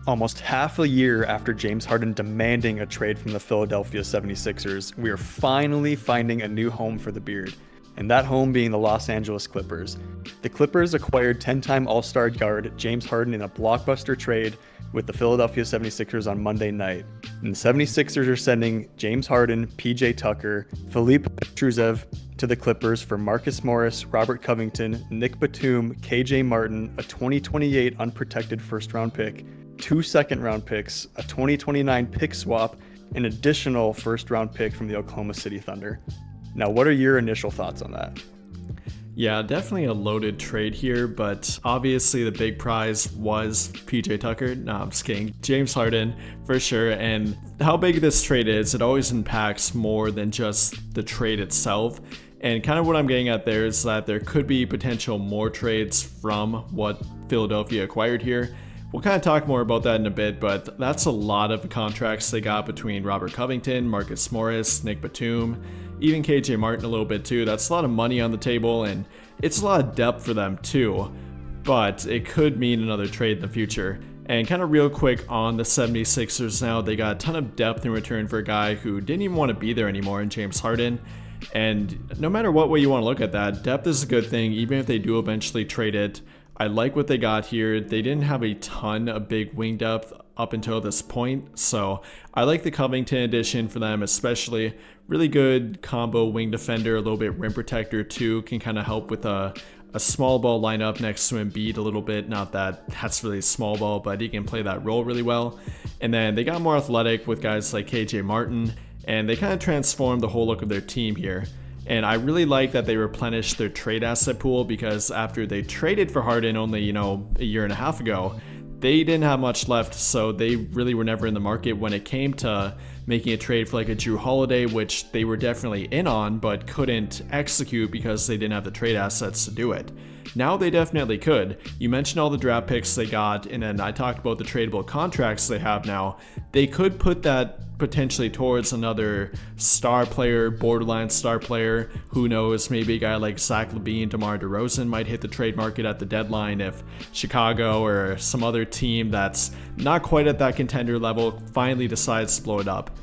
Almost half a year after James Harden demanding a trade from the Philadelphia 76ers, we are finally finding a new home for the Beard, and that home being the Los Angeles Clippers. The Clippers acquired 10-time All-Star guard James Harden in a blockbuster trade with the Philadelphia 76ers on Monday night. And the 76ers are sending James Harden, PJ Tucker, Philippe Petrusev to the Clippers for Marcus Morris, Robert Covington, Nick Batum, KJ Martin, a 2028 unprotected first-round pick, 2 second-round picks, a 2029 pick swap, an additional first-round pick from the Oklahoma City Thunder. Now, what are your initial thoughts on that? Yeah, definitely a loaded trade here, but obviously the big prize was PJ Tucker. No, I'm just kidding. James Harden, for sure. And how big this trade is, it always impacts more than just the trade itself. And kind of what I'm getting at there is that there could be potential more trades from what Philadelphia acquired here. We'll kind of talk more about that in a bit, but that's a lot of contracts they got between Robert Covington, Marcus Morris, Nick Batum, even KJ Martin a little bit too. That's a lot of money on the table, and it's a lot of depth for them too, but it could mean another trade in the future. And kind of real quick on the 76ers now, they got a ton of depth in return for a guy who didn't even want to be there anymore in James Harden. And no matter what way you want to look at that, depth is a good thing, even if they do eventually trade it. I like what they got here. They didn't have a ton of big wing depth up until this point, so I like the Covington addition for them, especially. Really good combo wing defender, a little bit rim protector too, can kind of help with a small ball lineup next to Embiid a little bit. Not that that's really small ball, but he can play that role really well. And then they got more athletic with guys like KJ Martin, and they kind of transformed the whole look of their team here. And I really like that they replenished their trade asset pool, because after they traded for Harden only, a year and a half ago, they didn't have much left, so they really were never in the market when it came to making a trade for like a Drew Holiday, which they were definitely in on, but couldn't execute because they didn't have the trade assets to do it. Now they definitely could. You mentioned all the draft picks they got, and then I talked about the tradable contracts they have now. They could put that potentially towards another star player, borderline star player. Who knows, maybe a guy like Zach LaVine, DeMar DeRozan might hit the trade market at the deadline if Chicago or some other team that's not quite at that contender level finally decides to blow it up.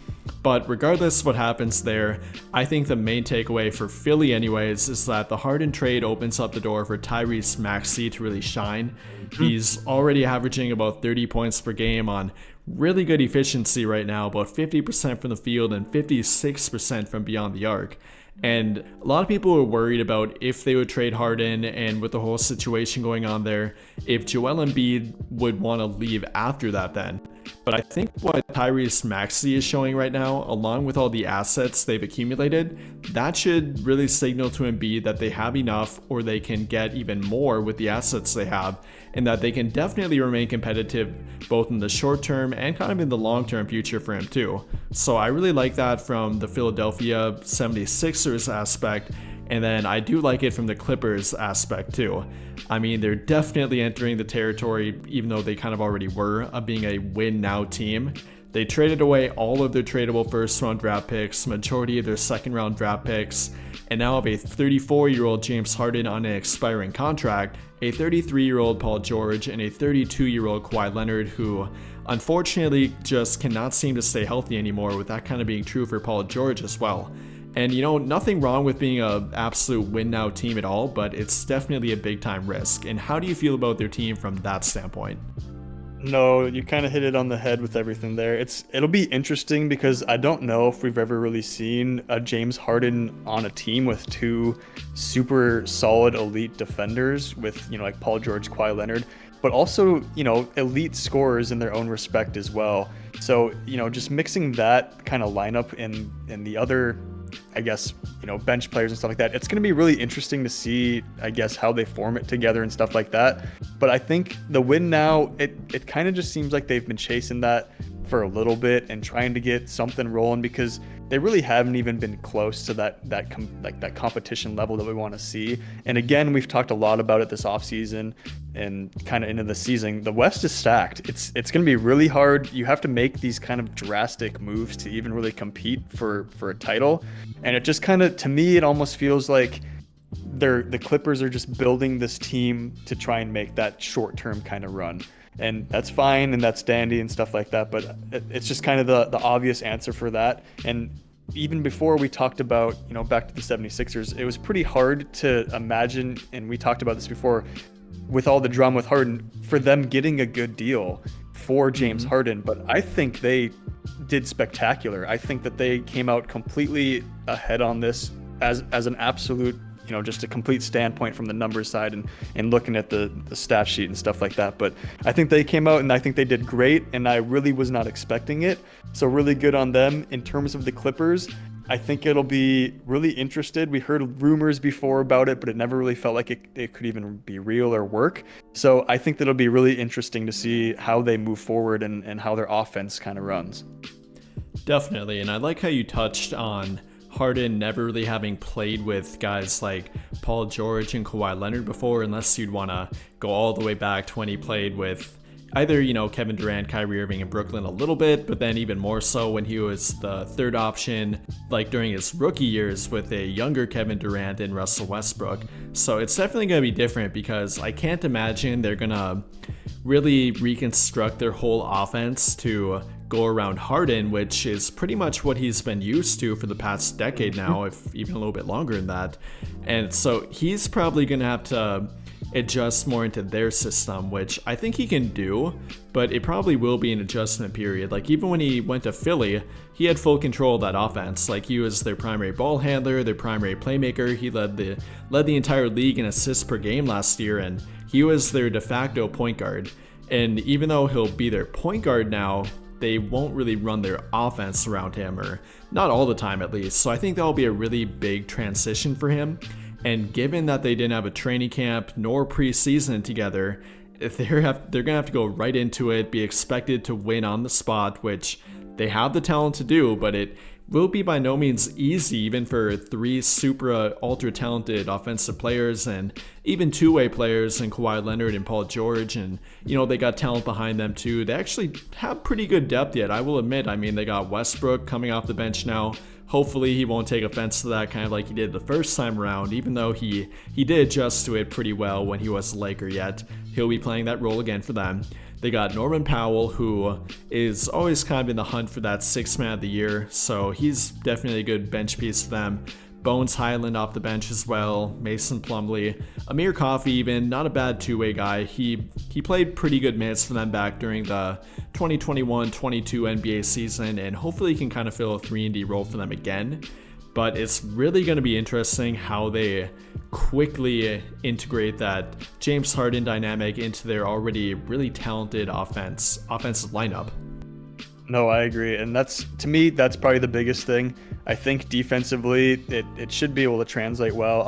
But regardless of what happens there, I think the main takeaway for Philly anyways is that the Harden trade opens up the door for Tyrese Maxey to really shine. He's already averaging about 30 points per game on really good efficiency right now, about 50% from the field and 56% from beyond the arc. And a lot of people were worried about if they would trade Harden, and with the whole situation going on there, if Joel Embiid would want to leave after that then. But I think what Tyrese Maxey is showing right now, along with all the assets they've accumulated, that should really signal to Embiid that they have enough, or they can get even more with the assets they have, and that they can definitely remain competitive both in the short term and kind of in the long term future for him too. So I really like that from the Philadelphia 76ers aspect. And then I do like it from the Clippers aspect too. I mean, they're definitely entering the territory, even though they kind of already were, of being a win now team. They traded away all of their tradable first round draft picks, majority of their second round draft picks, and now have a 34-year-old James Harden on an expiring contract, a 33-year-old Paul George, and a 32-year-old Kawhi Leonard, who unfortunately just cannot seem to stay healthy anymore, with that kind of being true for Paul George as well. And nothing wrong with being an absolute win now team at all, but it's definitely a big time risk. And how do you feel about their team from that standpoint? No, you kind of hit it on the head with everything there. It'll be interesting because I don't know if we've ever really seen a James Harden on a team with two super solid elite defenders with, like Paul George, Kawhi Leonard, but also, elite scorers in their own respect as well. So, just mixing that kind of lineup in the other, I guess, bench players and stuff like that, it's going to be really interesting to see, I guess, how they form it together and stuff like that. But I think the win now, it kind of just seems like they've been chasing that for a little bit and trying to get something rolling, because they really haven't even been close to that competition level that we want to see. And again, we've talked a lot about it this offseason and kind of into the season. The West is stacked. It's going to be really hard. You have to make these kind of drastic moves to even really compete for a title. And it just kind of, to me, it almost feels like the Clippers are just building this team to try and make that short-term kind of run. and that's fine and that's dandy and stuff like that. But it's just kind of the obvious answer for that. And even before we talked about, back to the 76ers, it was pretty hard to imagine, and we talked about this before, with all the drama with Harden, for them getting a good deal for James Harden. But I think they did spectacular. I think that they came out completely ahead on this as an absolute, just a complete standpoint from the numbers side and looking at the stat sheet and stuff like that. But I think they came out and I think they did great, and I really was not expecting it. So really good on them. In terms of the Clippers, I think it'll be really interested. We heard rumors before about it, but it never really felt like it could even be real or work. So I think that it'll be really interesting to see how they move forward and how their offense kind of runs. Definitely, and I like how you touched on Harden never really having played with guys like Paul George and Kawhi Leonard before, unless you'd want to go all the way back to when he played with either, Kevin Durant, Kyrie Irving in Brooklyn a little bit, but then even more so when he was the third option, like during his rookie years with a younger Kevin Durant and Russell Westbrook. So it's definitely going to be different, because I can't imagine they're going to really reconstruct their whole offense to go around Harden, which is pretty much what he's been used to for the past decade now, if even a little bit longer than that. And so he's probably going to have to adjust more into their system, which I think he can do, but it probably will be an adjustment period. Like, even when he went to Philly, he had full control of that offense. Like, he was their primary ball handler, their primary playmaker. He led the entire league in assists per game last year, and he was their de facto point guard. And even though he'll be their point guard now, they won't really run their offense around him, or not all the time at least. So I think that'll be a really big transition for him. And given that they didn't have a training camp nor preseason together, if they're gonna have to go right into it, be expected to win on the spot, which they have the talent to do, but it will be by no means easy, even for three super ultra talented offensive players and even two-way players in Kawhi Leonard and Paul George. And they got talent behind them too. They actually have pretty good depth yet, I will admit. I mean, they got Westbrook coming off the bench now. Hopefully he won't take offense to that, kind of like he did the first time around, even though he did adjust to it pretty well when he was a Laker yet. He'll be playing that role again for them. They got Norman Powell, who is always kind of in the hunt for that sixth man of the year, so he's definitely a good bench piece for them. Bones Highland off the bench as well, Mason Plumlee, Amir Coffey even, not a bad two-way guy. He played pretty good minutes for them back during the 2021-22 NBA season, and hopefully he can kind of fill a 3-and-D role for them again. But it's really going to be interesting how they quickly integrate that James Harden dynamic into their already really talented offensive lineup. No, I agree. And to me, that's probably the biggest thing. I think defensively, it should be able to translate well.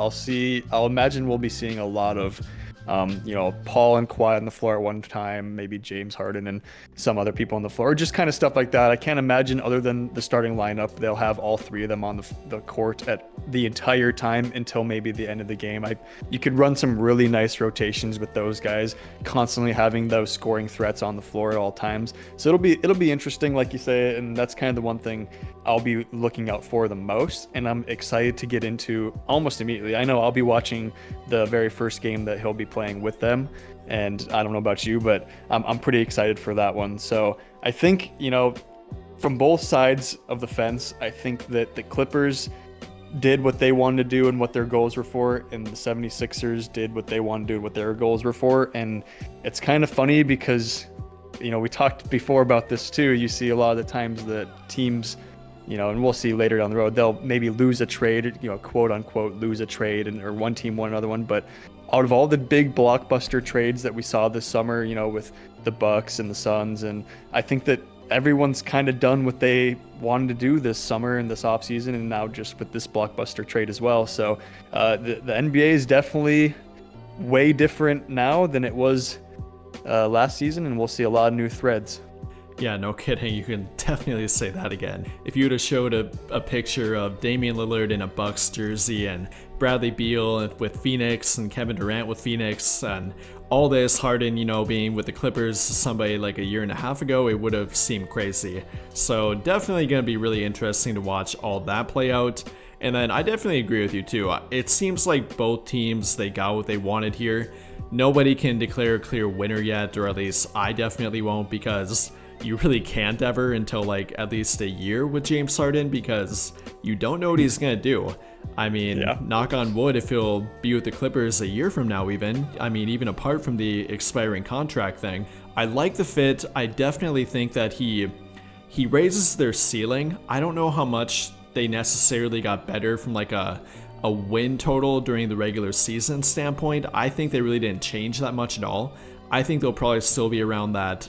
I'll imagine we'll be seeing a lot of Paul and Kawhi on the floor at one time, maybe James Harden and some other people on the floor, just kind of stuff like that. I can't imagine, other than the starting lineup, they'll have all three of them on the court at the entire time until maybe the end of the game. You could run some really nice rotations with those guys, constantly having those scoring threats on the floor at all times. So it'll be interesting, like you say, and that's kind of the one thing I'll be looking out for the most, and I'm excited to get into almost immediately. I know I'll be watching the very first game that he'll be playing with them, and I don't know about you, but I'm pretty excited for that one. So I think, from both sides of the fence, I think that the Clippers did what they wanted to do and what their goals were for, and the 76ers did what they wanted to do and what their goals were for. And it's kind of funny because, we talked before about this too. You see a lot of the times that teams, and we'll see later down the road, they'll maybe lose a trade, quote unquote, lose a trade, or one team won another one. But out of all the big blockbuster trades that we saw this summer, with the Bucks and the Suns, and I think that everyone's kind of done what they wanted to do this summer and this offseason, and now just with this blockbuster trade as well. So the NBA is definitely way different now than it was last season, and we'll see a lot of new threads. Yeah, no kidding. You can definitely say that again. If you would have showed a picture of Damian Lillard in a Bucks jersey and Bradley Beal with Phoenix and Kevin Durant with Phoenix and all this, Harden, being with the Clippers somebody like a year and a half ago, it would have seemed crazy. So definitely going to be really interesting to watch all that play out. And then I definitely agree with you too. It seems like both teams, they got what they wanted here. nobody can declare a clear winner yet, or at least I definitely won't, because you really can't ever until like at least a year with James Harden, because you don't know what he's gonna do. I mean, Yeah. knock on wood, if he'll be with the Clippers a year from now, even. I mean, even apart from the expiring contract thing, I like the fit. I definitely think that he raises their ceiling. I don't know how much they necessarily got better from like a win total during the regular season standpoint. I think they really didn't change that much at all. I think they'll probably still be around that,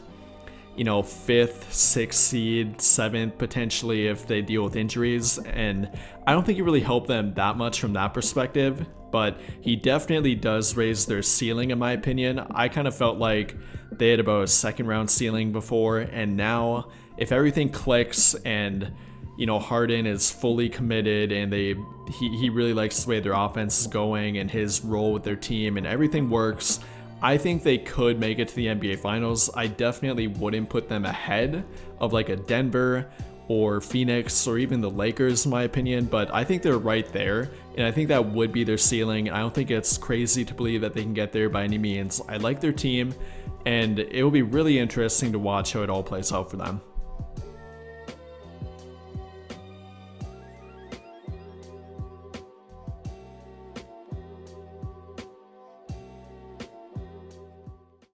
you know, 5th, 6th seed, 7th potentially if they deal with injuries. And I don't think it really helped them that much from that perspective, but he definitely does raise their ceiling in my opinion. I kind of felt like they had about a 2nd round ceiling before, and now if everything clicks and, you know, Harden is fully committed and he really likes the way their offense is going and his role with their team and everything works, I think they could make it to the NBA Finals. I definitely wouldn't put them ahead of like a Denver or Phoenix or even the Lakers in my opinion, but I think they're right there, and I think that would be their ceiling. I don't think it's crazy to believe that they can get there by any means. I like their team, and it will be really interesting to watch how it all plays out for them.